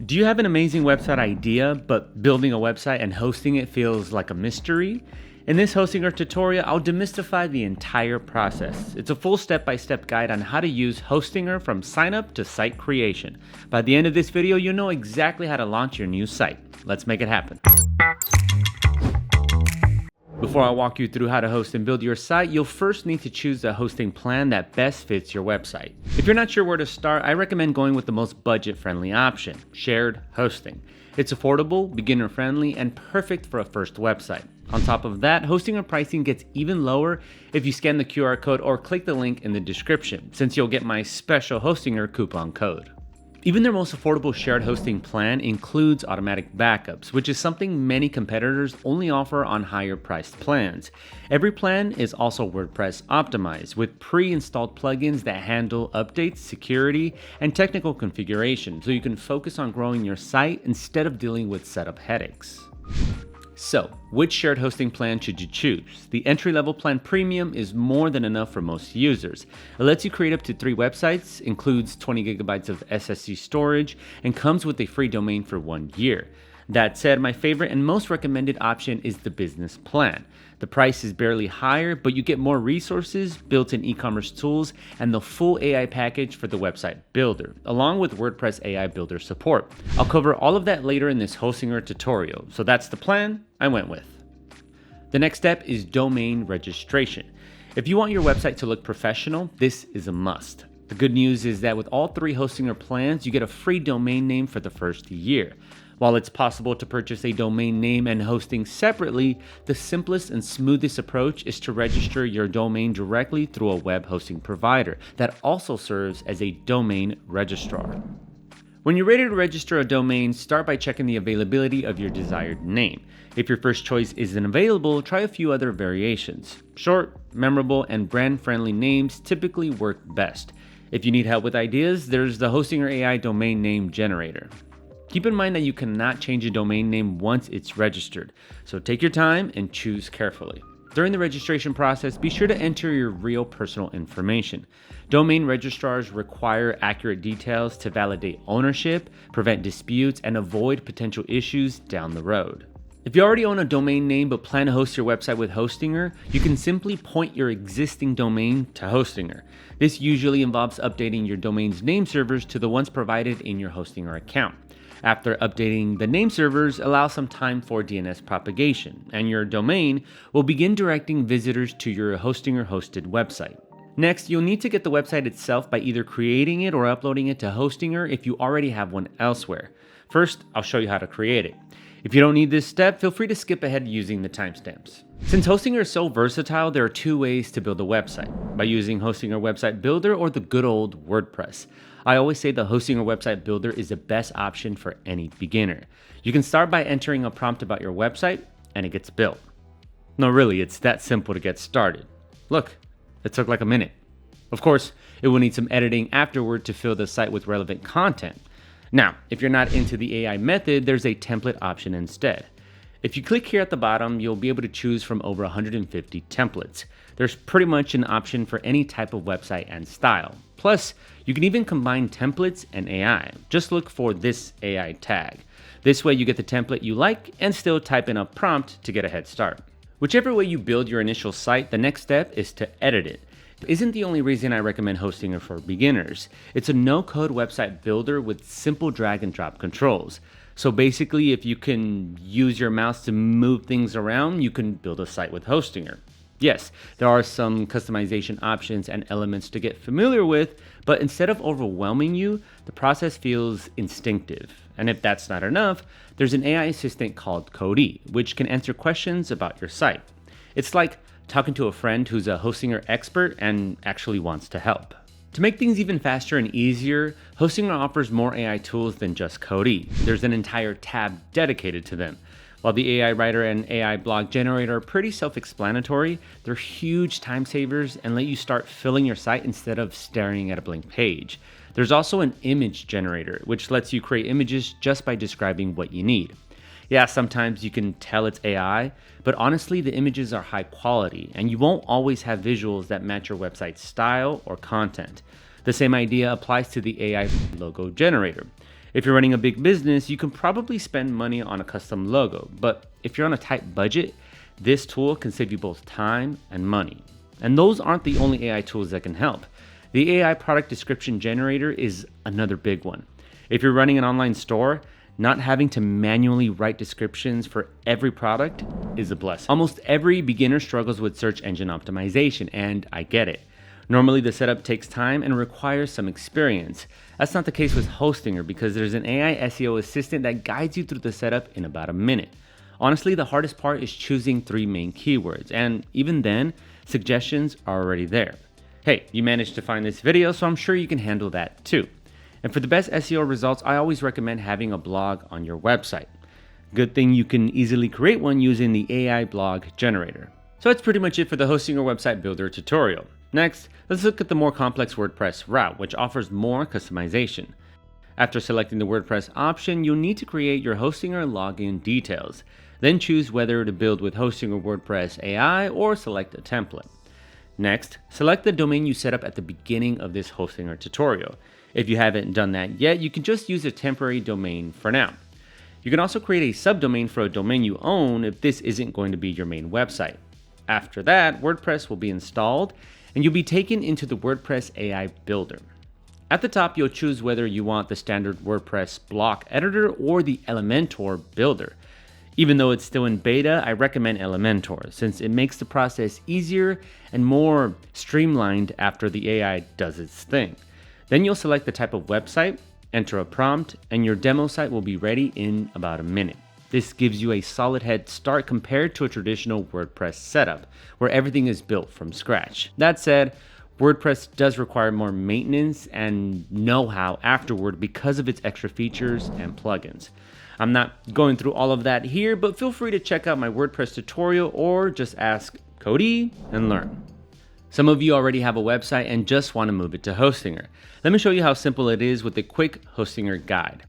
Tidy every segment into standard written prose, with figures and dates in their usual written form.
Do you have an amazing website idea, but building a website and hosting it feels like a mystery? In this Hostinger tutorial, I'll demystify the entire process. It's a full step-by-step guide on how to use Hostinger from sign up to site creation. By the end of this video, you'll know exactly how to launch your new site. Let's make it happen. Before I walk you through how to host and build your site, you'll first need to choose a hosting plan that best fits your website. If you're not sure where to start, I recommend going with the most budget-friendly option, shared hosting. It's affordable, beginner-friendly, and perfect for a first website. On top of that, Hostinger pricing gets even lower if you scan the QR code or click the link in the description, since you'll get my special Hostinger coupon code. Even their most affordable shared hosting plan includes automatic backups, which is something many competitors only offer on higher priced plans. Every plan is also WordPress optimized with pre-installed plugins that handle updates, security, and technical configuration, so you can focus on growing your site instead of dealing with setup headaches. So, which shared hosting plan should you choose? The entry-level plan Premium is more than enough for most users. It lets you create up to 3 websites, includes 20 gigabytes of SSD storage, and comes with a free domain for 1 year. That said, my favorite and most recommended option is the business plan. The price is barely higher, but you get more resources, built-in e-commerce tools, and the full AI package for the website builder, along with WordPress AI Builder support. I'll cover all of that later in this Hostinger tutorial, so that's the plan I went with. The next step is domain registration. If you want your website to look professional, this is a must. The good news is that with all 3 Hostinger plans, you get a free domain name for the first year. While it's possible to purchase a domain name and hosting separately, the simplest and smoothest approach is to register your domain directly through a web hosting provider that also serves as a domain registrar. When you're ready to register a domain, start by checking the availability of your desired name. If your first choice isn't available, try a few other variations. Short, memorable, and brand-friendly names typically work best. If you need help with ideas, there's the Hostinger AI domain name generator. Keep in mind that you cannot change a domain name once it's registered, so take your time and choose carefully. During the registration process, be sure to enter your real personal information. Domain registrars require accurate details to validate ownership, prevent disputes, and avoid potential issues down the road. If you already own a domain name but plan to host your website with Hostinger, you can simply point your existing domain to Hostinger. This usually involves updating your domain's name servers to the ones provided in your Hostinger account. After updating the name servers, allow some time for DNS propagation, and your domain will begin directing visitors to your Hostinger hosted website. Next, you'll need to get the website itself by either creating it or uploading it to Hostinger if you already have one elsewhere. First, I'll show you how to create it. If you don't need this step, feel free to skip ahead using the timestamps. Since Hostinger is so versatile, there are 2 ways to build a website, by using Hostinger Website Builder or the good old WordPress. I always say the Hostinger Website Builder is the best option for any beginner. You can start by entering a prompt about your website, and it gets built. No, really, it's that simple to get started. Look, it took like a minute. Of course, it will need some editing afterward to fill the site with relevant content. Now, if you're not into the AI method, there's a template option instead. If you click here at the bottom, you'll be able to choose from over 150 templates. There's pretty much an option for any type of website and style. Plus, you can even combine templates and AI. Just look for this AI tag. This way you get the template you like and still type in a prompt to get a head start. Whichever way you build your initial site, the next step is to edit it. Isn't the only reason I recommend Hostinger for beginners. It's a no-code website builder with simple drag and drop controls. So basically, if you can use your mouse to move things around, you can build a site with Hostinger. Yes, there are some customization options and elements to get familiar with, but instead of overwhelming you, the process feels instinctive. And if that's not enough, there's an AI assistant called Kodee, which can answer questions about your site. It's like talking to a friend who's a Hostinger expert and actually wants to help. To make things even faster and easier, Hostinger offers more AI tools than just Kodee. There's an entire tab dedicated to them. While the AI Writer and AI Blog Generator are pretty self-explanatory, they're huge time savers and let you start filling your site instead of staring at a blank page. There's also an image generator, which lets you create images just by describing what you need. Yeah, sometimes you can tell it's AI, but honestly, the images are high quality, and you won't always have visuals that match your website's style or content. The same idea applies to the AI logo generator. If you're running a big business, you can probably spend money on a custom logo, but if you're on a tight budget, this tool can save you both time and money. And those aren't the only AI tools that can help. The AI product description generator is another big one. If you're running an online store, not having to manually write descriptions for every product is a blessing. Almost every beginner struggles with search engine optimization, and I get it. Normally the setup takes time and requires some experience. That's not the case with Hostinger because there's an AI SEO assistant that guides you through the setup in about a minute. Honestly, the hardest part is choosing 3 main keywords, and even then, suggestions are already there. Hey, you managed to find this video, so I'm sure you can handle that too. And for the best SEO results, I always recommend having a blog on your website. Good thing you can easily create one using the AI blog generator. So that's pretty much it for the Hostinger website builder tutorial. Next, let's look at the more complex WordPress route, which offers more customization. After selecting the WordPress option, you'll need to create your Hostinger login details. Then choose whether to build with Hostinger WordPress AI or select a template. Next, select the domain you set up at the beginning of this Hostinger tutorial. If you haven't done that yet, you can just use a temporary domain for now. You can also create a subdomain for a domain you own if this isn't going to be your main website. After that, WordPress will be installed and you'll be taken into the WordPress AI builder. At the top, you'll choose whether you want the standard WordPress block editor or the Elementor builder. Even though it's still in beta, I recommend Elementor since it makes the process easier and more streamlined after the AI does its thing. Then you'll select the type of website, enter a prompt, and your demo site will be ready in about a minute. This gives you a solid head start compared to a traditional WordPress setup, where everything is built from scratch. That said, WordPress does require more maintenance and know-how afterward because of its extra features and plugins. I'm not going through all of that here, but feel free to check out my WordPress tutorial or just ask Kodee and learn. Some of you already have a website and just want to move it to Hostinger. Let me show you how simple it is with a quick Hostinger guide.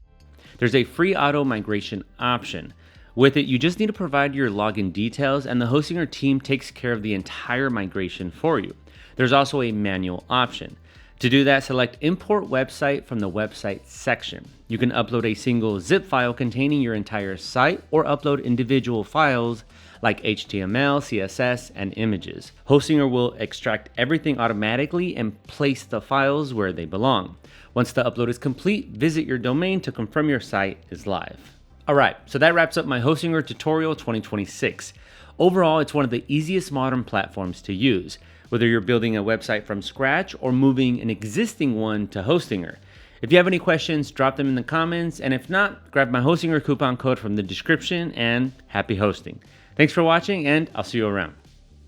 There's a free auto migration option. With it, you just need to provide your login details and the Hostinger team takes care of the entire migration for you. There's also a manual option. To do that, select Import Website from the Website section. You can upload a single zip file containing your entire site or upload individual files like HTML, CSS, and images. Hostinger will extract everything automatically and place the files where they belong. Once the upload is complete, visit your domain to confirm your site is live. Alright, so that wraps up my Hostinger tutorial 2026. Overall, it's one of the easiest modern platforms to use, whether you're building a website from scratch or moving an existing one to Hostinger. If you have any questions, drop them in the comments, and if not, grab my Hostinger coupon code from the description, and happy hosting. Thanks for watching, and I'll see you around.